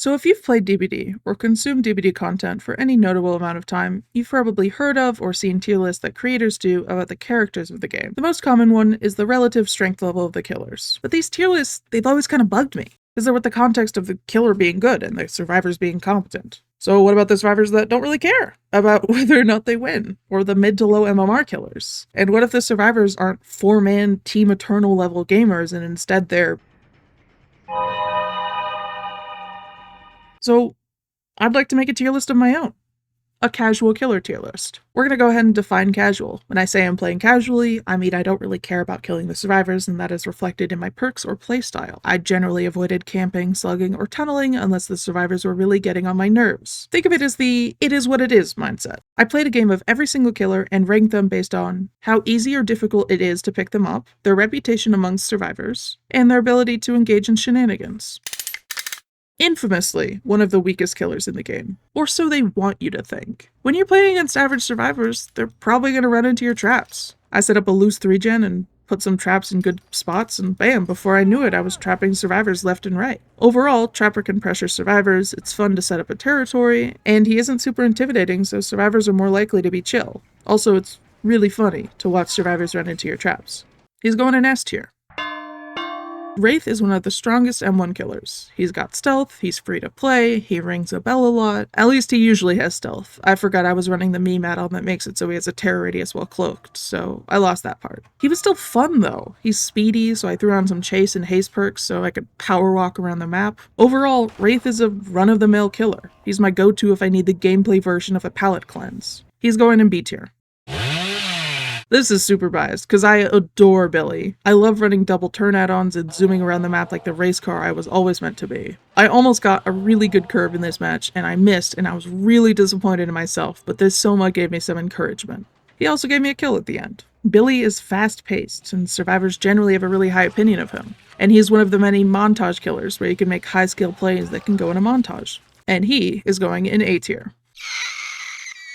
So if you've played DBD or consumed DBD content for any notable amount of time, you've probably heard of or seen tier lists that creators do about the characters of the game. The most common one is the relative strength level of the killers. But these tier lists, they've always kind of bugged me, because they're with the context of the killer being good and the survivors being competent. So what about the survivors that don't really care about whether or not they win, or the mid to low MMR killers? And what if the survivors aren't 4-man Team Eternal level gamers and instead they're... So, I'd like to make a tier list of my own. A casual killer tier list. We're gonna go ahead and define casual. When I say I'm playing casually, I mean I don't really care about killing the survivors, and that is reflected in my perks or playstyle. I generally avoided camping, slugging, or tunneling unless the survivors were really getting on my nerves. Think of it as the it is what it is mindset. I played a game of every single killer and ranked them based on how easy or difficult it is to pick them up, their reputation amongst survivors, and their ability to engage in shenanigans. Infamously one of the weakest killers in the game. Or so they want you to think. When you're playing against average survivors, they're probably going to run into your traps. I set up a loose 3-gen and put some traps in good spots, and bam, before I knew it, I was trapping survivors left and right. Overall, Trapper can pressure survivors, it's fun to set up a territory, and he isn't super intimidating, so survivors are more likely to be chill. Also, it's really funny to watch survivors run into your traps. He's going in S tier. Wraith is one of the strongest M1 killers. He's got stealth, he's free to play, he rings a bell a lot. At least he usually has stealth. I forgot I was running the meme add-on that makes it so he has a terror radius while cloaked, so I lost that part. He was still fun though. He's speedy, so I threw on some chase and haste perks so I could power walk around the map. Overall, Wraith is a run-of-the-mill killer. He's my go-to if I need the gameplay version of a palette cleanse. He's going in B tier. This is super biased, because I adore Billy. I love running double turn add-ons and zooming around the map like the race car I was always meant to be. I almost got a really good curve in this match, and I missed, and I was really disappointed in myself, but this Soma gave me some encouragement. He also gave me a kill at the end. Billy is fast-paced, and survivors generally have a really high opinion of him. And he's one of the many montage killers where you can make high-skill plays that can go in a montage. And he is going in A tier.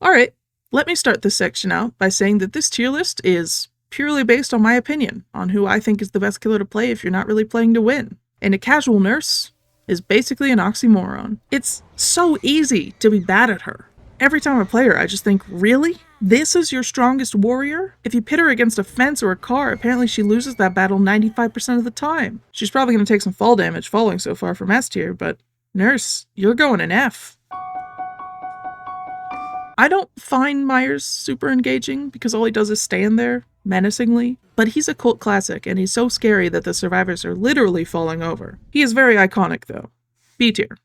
Alright. Let me start this section out by saying that this tier list is purely based on my opinion on who I think is the best killer to play if you're not really playing to win. And a casual nurse is basically an oxymoron. It's so easy to be bad at her. Every time I play her, I just think, really? This is your strongest warrior? If you pit her against a fence or a car, apparently she loses that battle 95% of the time. She's probably going to take some fall damage falling so far from S tier, but nurse, you're going in F. I don't find Myers super engaging because all he does is stand there, menacingly, but he's a cult classic and he's so scary that the survivors are literally falling over. He is very iconic though. B tier.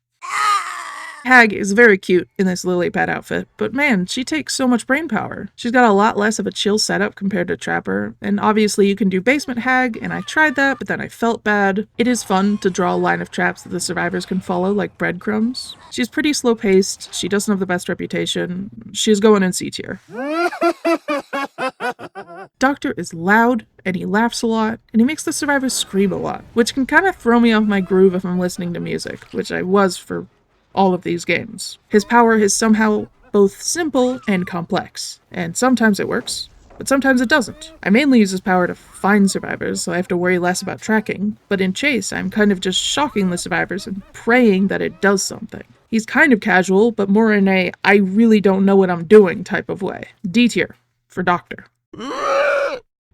Hag is very cute in this lily pad outfit, but man, she takes so much brain power. She's got a lot less of a chill setup compared to Trapper, and obviously you can do basement Hag, and I tried that, but then I felt bad. It is fun to draw a line of traps that the survivors can follow like breadcrumbs. She's pretty slow-paced, she doesn't have the best reputation, she's going in C tier. Doctor is loud, and he laughs a lot, and he makes the survivors scream a lot, which can kind of throw me off my groove if I'm listening to music, which I was for all of these games. His power is somehow both simple and complex, and sometimes it works, but sometimes it doesn't. I mainly use his power to find survivors, so I have to worry less about tracking, but in Chase, I'm kind of just shocking the survivors and praying that it does something. He's kind of casual, but more in a I really don't know what I'm doing type of way. D tier for Doctor.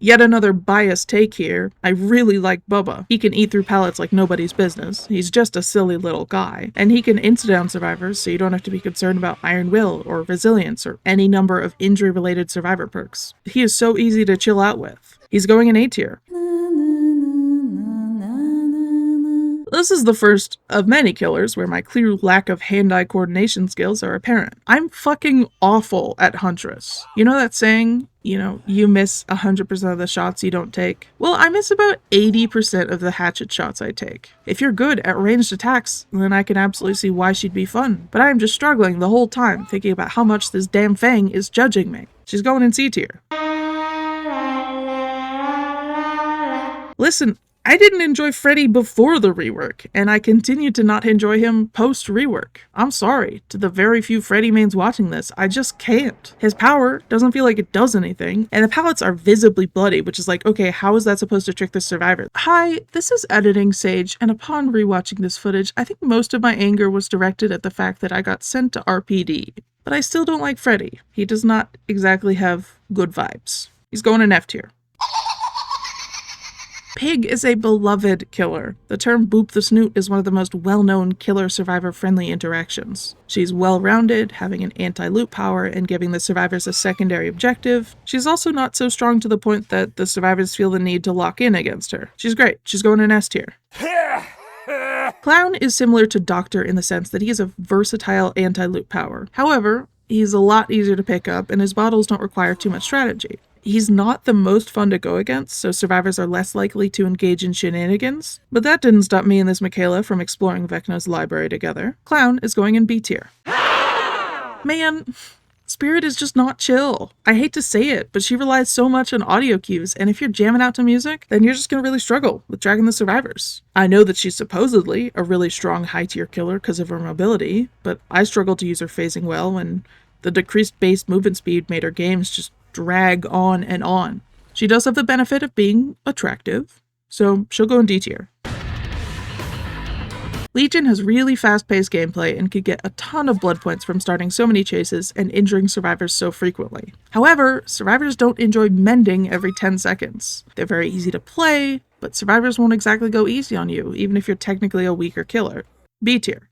Yet another biased take here. I really like Bubba. He can eat through pallets like nobody's business. He's just a silly little guy. And he can insta-down survivors, so you don't have to be concerned about Iron Will or Resilience or any number of injury-related survivor perks. He is so easy to chill out with. He's going in A tier. This is the first of many killers where my clear lack of hand-eye coordination skills are apparent. I'm fucking awful at Huntress. You know that saying, you miss 100% of the shots you don't take? Well, I miss about 80% of the hatchet shots I take. If you're good at ranged attacks, then I can absolutely see why she'd be fun. But I am just struggling the whole time thinking about how much this damn Fang is judging me. She's going in C tier. Listen, I didn't enjoy Freddy before the rework, and I continue to not enjoy him post-rework. I'm sorry, to the very few Freddy mains watching this, I just can't. His power doesn't feel like it does anything, and the palettes are visibly bloody, which is like, okay, how is that supposed to trick the survivor? Hi, this is Editing Sage, and upon rewatching this footage, I think most of my anger was directed at the fact that I got sent to RPD. But I still don't like Freddy. He does not exactly have good vibes. He's going in F tier. Pig is a beloved killer. The term boop the snoot is one of the most well-known killer-survivor friendly interactions. She's well-rounded, having an anti-loot power and giving the survivors a secondary objective. She's also not so strong to the point that the survivors feel the need to lock in against her. She's great. She's going in S tier. Clown is similar to Doctor in the sense that he has a versatile anti-loot power. However, he's a lot easier to pick up and his bottles don't require too much strategy. He's not the most fun to go against, so survivors are less likely to engage in shenanigans, but that didn't stop me and this Michaela from exploring Vecna's library together. Clown is going in B tier. Man, Spirit is just not chill. I hate to say it, but she relies so much on audio cues, and if you're jamming out to music, then you're just gonna really struggle with dragging the survivors. I know that she's supposedly a really strong high tier killer because of her mobility, but I struggled to use her phasing well, and the decreased base movement speed made her games just drag on and on. She does have the benefit of being attractive, so she'll go in D tier. Legion has really fast-paced gameplay and could get a ton of blood points from starting so many chases and injuring survivors so frequently. However, survivors don't enjoy mending every 10 seconds. They're very easy to play, but survivors won't exactly go easy on you, even if you're technically a weaker killer. B tier.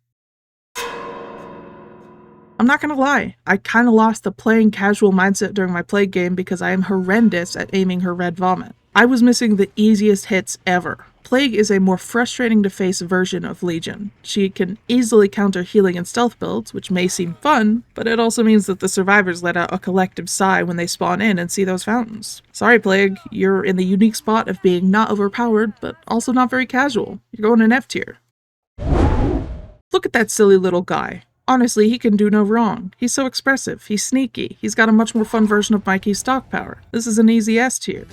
I'm not gonna lie, I kinda lost the playing casual mindset during my Plague game because I am horrendous at aiming her red vomit. I was missing the easiest hits ever. Plague is a more frustrating to face version of Legion. She can easily counter healing and stealth builds, which may seem fun, but it also means that the survivors let out a collective sigh when they spawn in and see those fountains. Sorry Plague, you're in the unique spot of being not overpowered, but also not very casual. You're going in F tier. Look at that silly little guy. Honestly, he can do no wrong. He's so expressive, he's sneaky, he's got a much more fun version of Mikey's stock power. This is an easy S tier.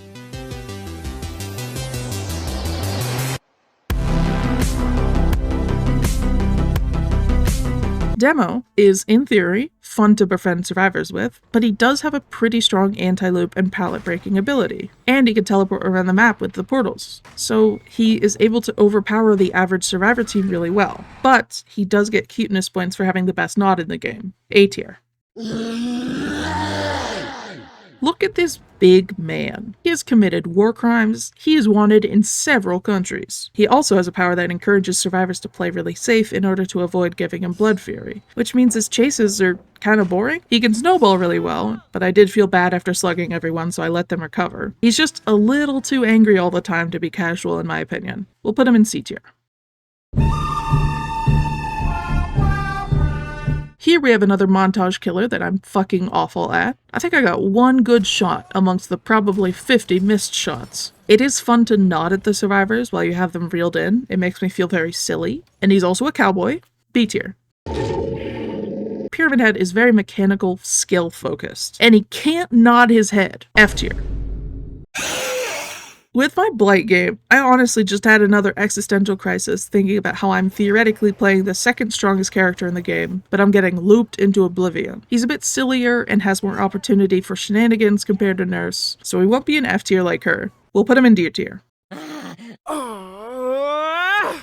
Demo is, in theory, fun to befriend survivors with, but he does have a pretty strong anti-loop and pallet breaking ability, and he can teleport around the map with the portals, so he is able to overpower the average survivor team really well, but he does get cuteness points for having the best nod in the game. A tier. Look at this big man. He has committed war crimes. He is wanted in several countries. He also has a power that encourages survivors to play really safe in order to avoid giving him blood fury, which means his chases are kind of boring. He can snowball really well, but I did feel bad after slugging everyone, so I let them recover. He's just a little too angry all the time to be casual in my opinion. We'll put him in C tier. Here we have another montage killer that I'm fucking awful at. I think I got one good shot amongst the probably 50 missed shots. It is fun to nod at the survivors while you have them reeled in. It makes me feel very silly. And he's also a cowboy. B tier. Pyramid Head is very mechanical, skill focused. And he can't nod his head. F tier. With my Blight game, I honestly just had another existential crisis thinking about how I'm theoretically playing the second strongest character in the game, but I'm getting looped into oblivion. He's a bit sillier and has more opportunity for shenanigans compared to Nurse, so he won't be an F tier like her. We'll put him in D tier.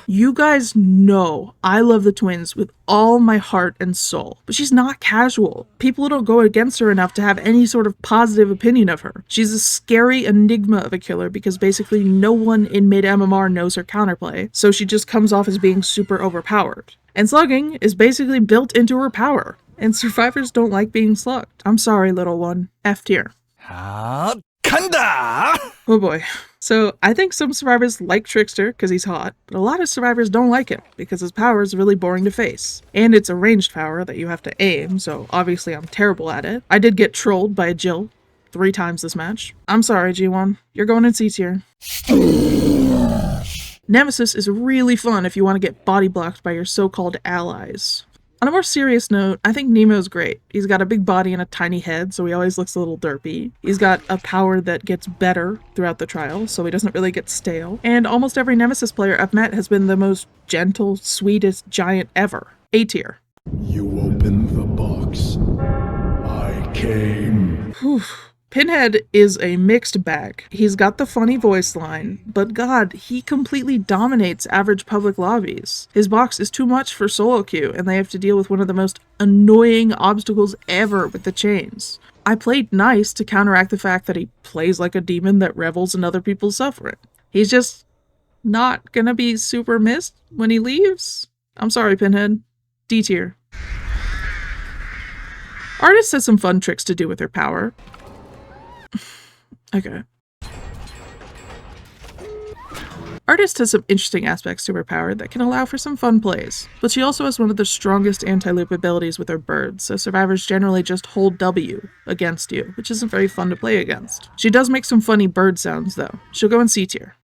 You guys know I love the twins with all my heart and soul, but she's not casual. People don't go against her enough to have any sort of positive opinion of her. She's a scary enigma of a killer because basically no one in mid-MMR knows her counterplay, so she just comes off as being super overpowered. And slugging is basically built into her power, and survivors don't like being slugged. I'm sorry, little one. F tier. Kanda! Oh boy. So I think some survivors like Trickster because he's hot, but a lot of survivors don't like him because his power is really boring to face. And it's a ranged power that you have to aim, so obviously I'm terrible at it. I did get trolled by a Jill 3 times this match. I'm sorry, G1. You're going in C tier. Nemesis is really fun if you want to get body blocked by your so-called allies. On a more serious note, I think Nemo's great. He's got a big body and a tiny head, so he always looks a little derpy. He's got a power that gets better throughout the trial, so he doesn't really get stale. And almost every Nemesis player I've met has been the most gentle, sweetest giant ever. A tier. You opened the box. I came. Whew. Pinhead is a mixed bag. He's got the funny voice line, but god, he completely dominates average public lobbies. His box is too much for solo queue, and they have to deal with one of the most annoying obstacles ever with the chains. I played nice to counteract the fact that he plays like a demon that revels in other people's suffering. He's just not gonna be super missed when he leaves. I'm sorry, Pinhead. D tier. Artist has some fun tricks to do with her power. Okay. Artist has some interesting aspects to her power that can allow for some fun plays, but she also has one of the strongest anti-loop abilities with her bird, so survivors generally just hold W against you, which isn't very fun to play against. She does make some funny bird sounds though. She'll go in C tier.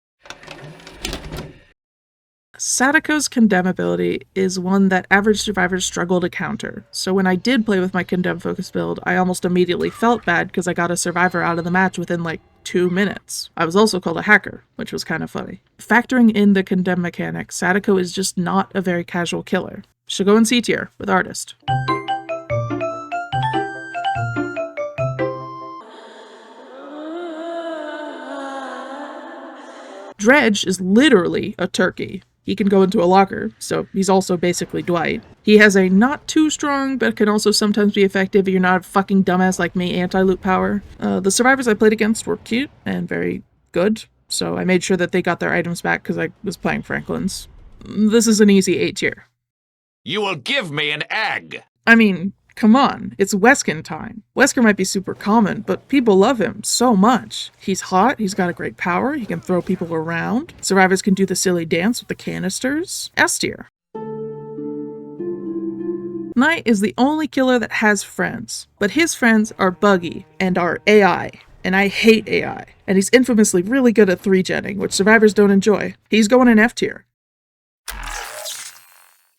Sadako's Condemn ability is one that average survivors struggle to counter, so when I did play with my Condemn focus build, I almost immediately felt bad because I got a survivor out of the match within like 2 minutes. I was also called a hacker, which was kind of funny. Factoring in the Condemn mechanic, Sadako is just not a very casual killer. She'll go in C tier with Artist. Dredge is literally a turkey. He can go into a locker, so he's also basically Dwight. He has a not too strong, but can also sometimes be effective if you're not a fucking dumbass like me, anti-loot power. The survivors I played against were cute and very good, so I made sure that they got their items back because I was playing Franklin's. This is an easy A tier. You will give me an egg! I mean, come on, it's Weskin time. Wesker might be super common, but people love him so much. He's hot, he's got a great power, he can throw people around. Survivors can do the silly dance with the canisters. S tier. Knight is the only killer that has friends, but his friends are buggy and are AI. And I hate AI. And he's infamously really good at 3-genning, which survivors don't enjoy. He's going in F tier.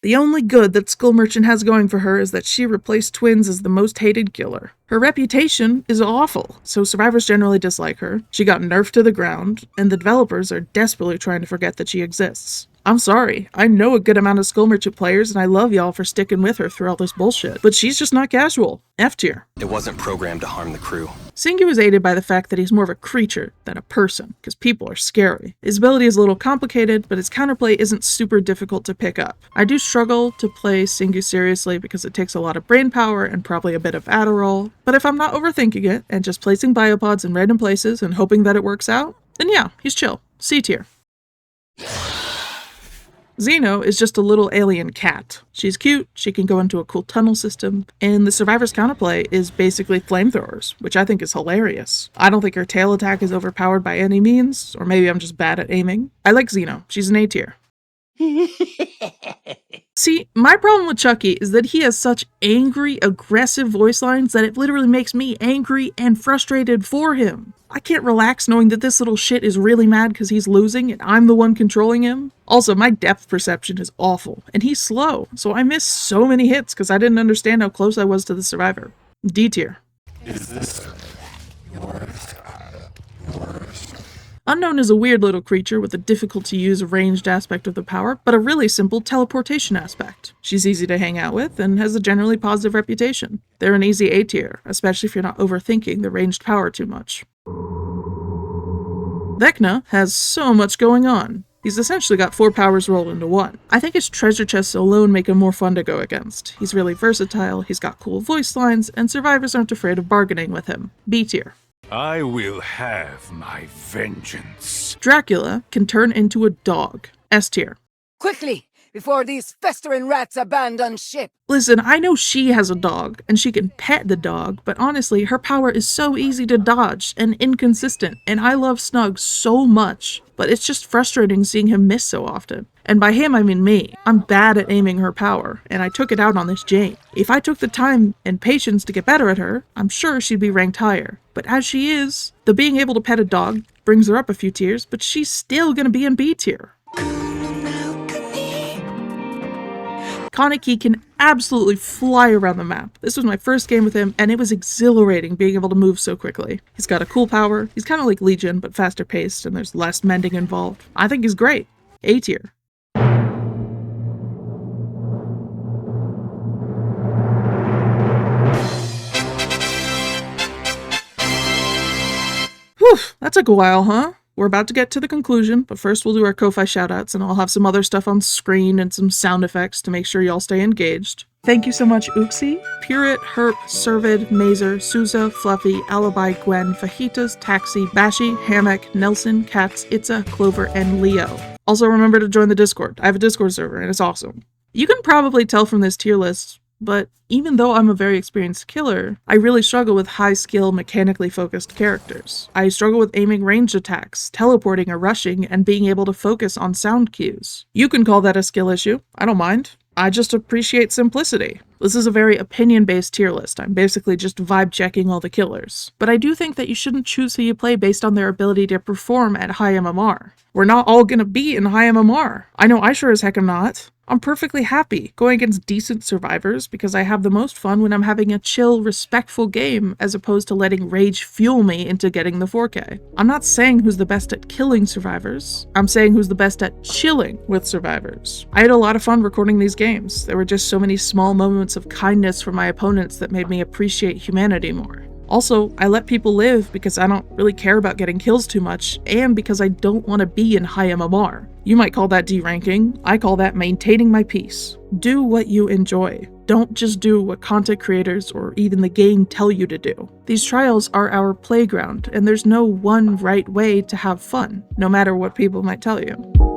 The only good that Skull Merchant has going for her is that she replaced Twins as the most hated killer. Her reputation is awful, so survivors generally dislike her. She got nerfed to the ground, and the developers are desperately trying to forget that she exists. I'm sorry, I know a good amount of Skull Merchant players, and I love y'all for sticking with her through all this bullshit, but she's just not casual. F tier. It wasn't programmed to harm the crew. Singu is aided by the fact that he's more of a creature than a person, because people are scary. His ability is a little complicated, but his counterplay isn't super difficult to pick up. I do struggle to play Singu seriously because it takes a lot of brain power and probably a bit of Adderall, but if I'm not overthinking it and just placing biopods in random places and hoping that it works out, then yeah, he's chill. C tier. Xeno is just a little alien cat. She's cute, she can go into a cool tunnel system, and the survivor's counterplay is basically flamethrowers, which I think is hilarious. I don't think her tail attack is overpowered by any means, or maybe I'm just bad at aiming. I like Xeno. She's an A tier. See, my problem with Chucky is that he has such angry, aggressive voice lines that it literally makes me angry and frustrated for him. I can't relax knowing that this little shit is really mad because he's losing and I'm the one controlling him. Also, my depth perception is awful, and he's slow, so I miss so many hits because I didn't understand how close I was to the survivor. D tier. Is this yours? Unknown is a weird little creature with a difficult-to-use ranged aspect of the power, but a really simple teleportation aspect. She's easy to hang out with and has a generally positive reputation. They're an easy A tier, especially if you're not overthinking the ranged power too much. Vecna has so much going on. He's essentially got 4 powers rolled into one. I think his treasure chests alone make him more fun to go against. He's really versatile, he's got cool voice lines, and survivors aren't afraid of bargaining with him. B tier. I will have my vengeance. Dracula can turn into a dog. S tier. Quickly, before these festering rats abandon ship! Listen, I know she has a dog, and she can pet the dog, but honestly, her power is so easy to dodge and inconsistent, and I love Snug so much, but it's just frustrating seeing him miss so often. And by him, I mean me. I'm bad at aiming her power, and I took it out on this Jane. If I took the time and patience to get better at her, I'm sure she'd be ranked higher. But as she is, the being able to pet a dog brings her up a few tiers, but she's still gonna be in B tier. Kaneki can absolutely fly around the map. This was my first game with him, and it was exhilarating being able to move so quickly. He's got a cool power. He's kind of like Legion, but faster paced, and there's less mending involved. I think he's great. A tier. Whew, that took a while, huh? We're about to get to the conclusion, but first we'll do our Ko-Fi shoutouts, and I'll have some other stuff on screen and some sound effects to make sure y'all stay engaged. Thank you so much, Uxie, Purit, Herp, Servid, Mazer, Souza, Fluffy, Alibi, Gwen, Fajitas, Taxi, Bashi, Hammock, Nelson, Katz, Itza, Clover, and Leo. Also remember to join the Discord. I have a Discord server, and it's awesome. You can probably tell from this tier list, but even though I'm a very experienced killer, I really struggle with high-skill, mechanically focused characters. I struggle with aiming ranged attacks, teleporting or rushing, and being able to focus on sound cues. You can call that a skill issue. I don't mind. I just appreciate simplicity. This is a very opinion-based tier list. I'm basically just vibe-checking all the killers. But I do think that you shouldn't choose who you play based on their ability to perform at high MMR. We're not all gonna be in high MMR. I know I sure as heck am not. I'm perfectly happy going against decent survivors because I have the most fun when I'm having a chill, respectful game as opposed to letting rage fuel me into getting the 4K. I'm not saying who's the best at killing survivors. I'm saying who's the best at chilling with survivors. I had a lot of fun recording these games. There were just so many small moments of kindness from my opponents that made me appreciate humanity more. Also, I let people live because I don't really care about getting kills too much, and because I don't want to be in high MMR. You might call that deranking, I call that maintaining my peace. Do what you enjoy. Don't just do what content creators or even the game tell you to do. These trials are our playground, and there's no one right way to have fun, no matter what people might tell you.